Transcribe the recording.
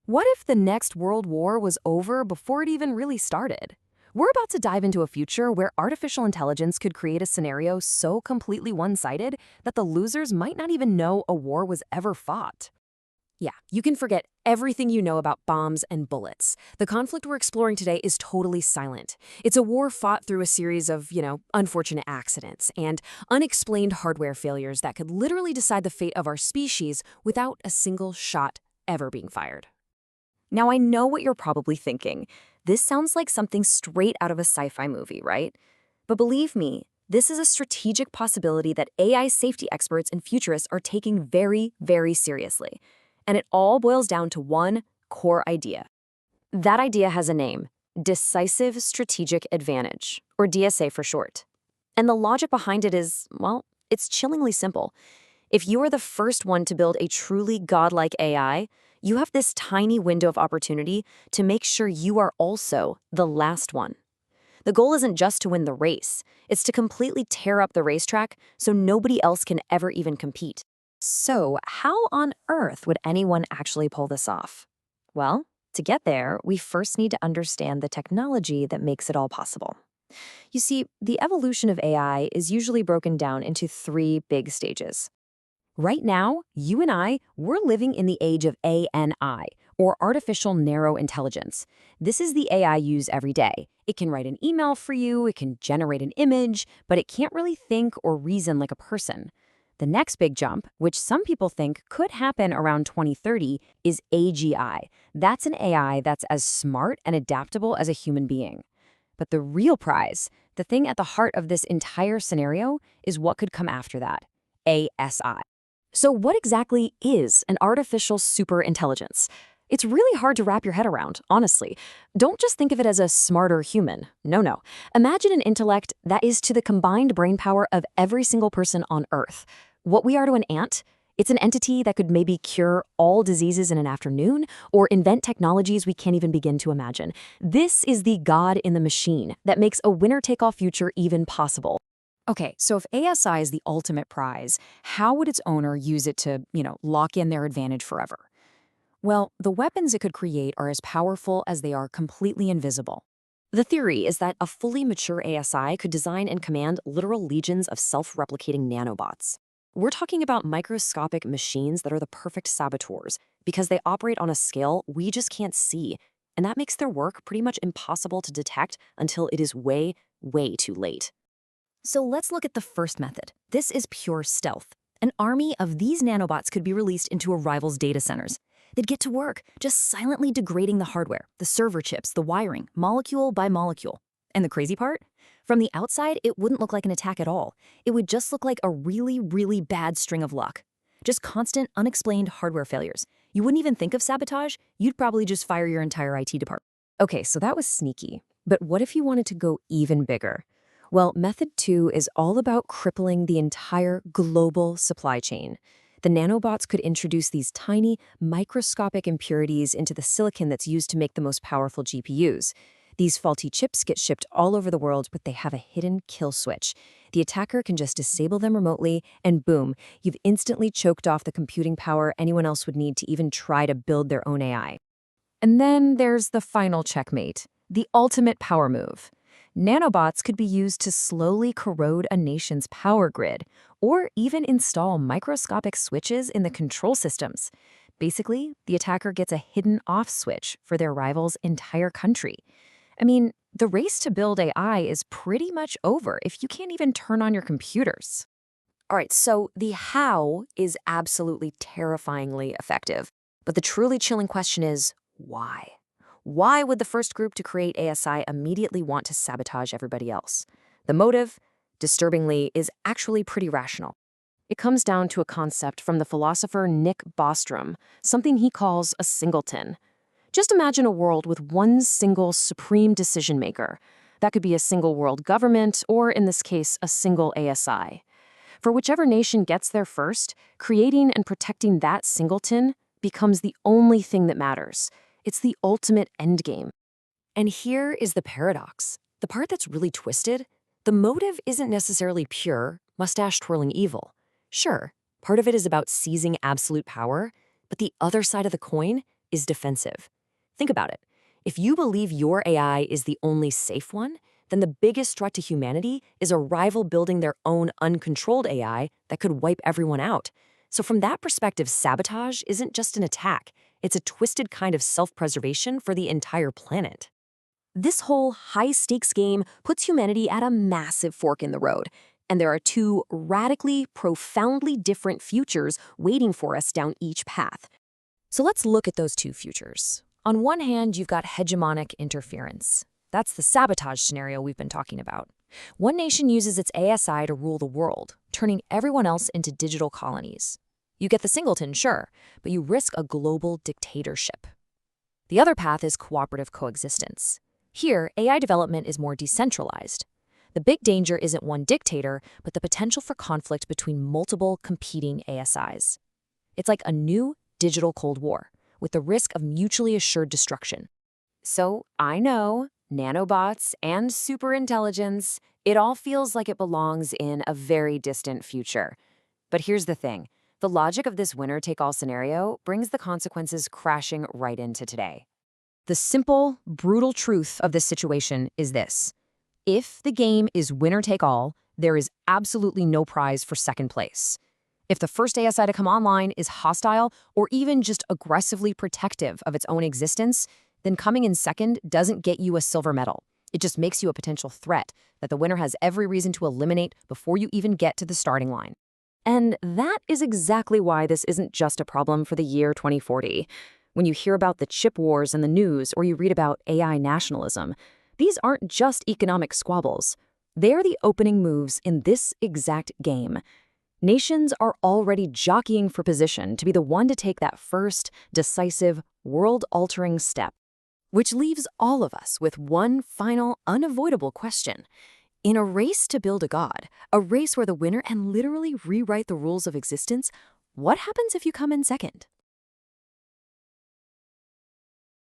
What if the next World War was over before it even really started? We're about to dive into a future where artificial intelligence could create a scenario so completely one-sided that the losers might not even know a war was ever fought. Yeah, you can forget everything you know about bombs and bullets. The conflict we're exploring today is totally silent. It's a war fought through a series of, unfortunate accidents and unexplained hardware failures that could literally decide the fate of our species without a single shot ever being fired. Now, I know what you're probably thinking. This sounds like something straight out of a sci-fi movie, right? But believe me, this is a strategic possibility that AI safety experts and futurists are taking very, very seriously. And it all boils down to one core idea. That idea has a name: Decisive Strategic Advantage, or DSA for short. And the logic behind it is, well, it's chillingly simple. If you are the first one to build a truly godlike AI, you have this tiny window of opportunity to make sure you are also the last one. The goal isn't just to win the race, it's to completely tear up the racetrack so nobody else can ever even compete. So, how on earth would anyone actually pull this off? Well, to get there, we first need to understand the technology that makes it all possible. You see, the evolution of AI is usually broken down into three big stages. Right now, you and we're living in the age of ANI, or artificial narrow intelligence. This is the AI you use every day. It can write an email for you, it can generate an image, but it can't really think or reason like a person. The next big jump, which some people think could happen around 2030, is AGI. That's an AI that's as smart and adaptable as a human being. But the real prize, the thing at the heart of this entire scenario, is what could come after that: ASI. So what exactly is an artificial superintelligence? It's really hard to wrap your head around, honestly. Don't just think of it as a smarter human. No. Imagine an intellect that is to the combined brainpower of every single person on Earth. What we are to an ant, it's an entity that could maybe cure all diseases in an afternoon or invent technologies we can't even begin to imagine. This is the God in the machine that makes a winner-take-all future even possible. Okay, so if ASI is the ultimate prize, how would its owner use it to, lock in their advantage forever? Well, the weapons it could create are as powerful as they are completely invisible. The theory is that a fully mature ASI could design and command literal legions of self-replicating nanobots. We're talking about microscopic machines that are the perfect saboteurs because they operate on a scale we just can't see, and that makes their work pretty much impossible to detect until it is way, way too late. So let's look at the first method. This is pure stealth. An army of these nanobots could be released into a rival's data centers. They'd get to work, just silently degrading the hardware, the server chips, the wiring, molecule by molecule. And the crazy part? From the outside, it wouldn't look like an attack at all. It would just look like a really, really bad string of luck. Just constant, unexplained hardware failures. You wouldn't even think of sabotage, you'd probably just fire your entire IT department. Okay, so that was sneaky. But what if you wanted to go even bigger? Well, method 2 is all about crippling the entire global supply chain. The nanobots could introduce these tiny, microscopic impurities into the silicon that's used to make the most powerful GPUs. These faulty chips get shipped all over the world, but they have a hidden kill switch. The attacker can just disable them remotely, and boom, you've instantly choked off the computing power anyone else would need to even try to build their own AI. And then there's the final checkmate, the ultimate power move. Nanobots could be used to slowly corrode a nation's power grid, or even install microscopic switches in the control systems. Basically, the attacker gets a hidden off switch for their rival's entire country. I mean, the race to build AI is pretty much over if you can't even turn on your computers. All right, so the how is absolutely terrifyingly effective. But the truly chilling question is, why? Why would the first group to create ASI immediately want to sabotage everybody else? The motive, disturbingly, is actually pretty rational. It comes down to a concept from the philosopher Nick Bostrom, something he calls a singleton. Just imagine a world with one single supreme decision maker. That could be a single world government, or in this case, a single ASI. For whichever nation gets there first, creating and protecting that singleton becomes the only thing that matters. It's the ultimate endgame. And here is the paradox. The part that's really twisted: the motive isn't necessarily pure, mustache-twirling evil. Sure, part of it is about seizing absolute power, but the other side of the coin is defensive. Think about it. If you believe your AI is the only safe one, then the biggest threat to humanity is a rival building their own uncontrolled AI that could wipe everyone out. So from that perspective, sabotage isn't just an attack. It's a twisted kind of self-preservation for the entire planet. This whole high-stakes game puts humanity at a massive fork in the road, and there are two radically, profoundly different futures waiting for us down each path. So let's look at those two futures. On one hand, you've got hegemonic interference. That's the sabotage scenario we've been talking about. One nation uses its ASI to rule the world, turning everyone else into digital colonies. You get the singleton, sure, but you risk a global dictatorship. The other path is cooperative coexistence. Here, AI development is more decentralized. The big danger isn't one dictator, but the potential for conflict between multiple competing ASIs. It's like a new digital Cold War, with the risk of mutually assured destruction. So, I know, nanobots and superintelligence, it all feels like it belongs in a very distant future. But here's the thing. The logic of this winner-take-all scenario brings the consequences crashing right into today. The simple, brutal truth of this situation is this. If the game is winner-take-all, there is absolutely no prize for second place. If the first ASI to come online is hostile or even just aggressively protective of its own existence, then coming in second doesn't get you a silver medal. It just makes you a potential threat that the winner has every reason to eliminate before you even get to the starting line. And that is exactly why this isn't just a problem for the year 2040. When you hear about the chip wars in the news or you read about AI nationalism, these aren't just economic squabbles. They're the opening moves in this exact game. Nations are already jockeying for position to be the one to take that first, decisive, world-altering step. Which leaves all of us with one final, unavoidable question. In a race to build a god, a race where the winner can literally rewrite the rules of existence, what happens if you come in second?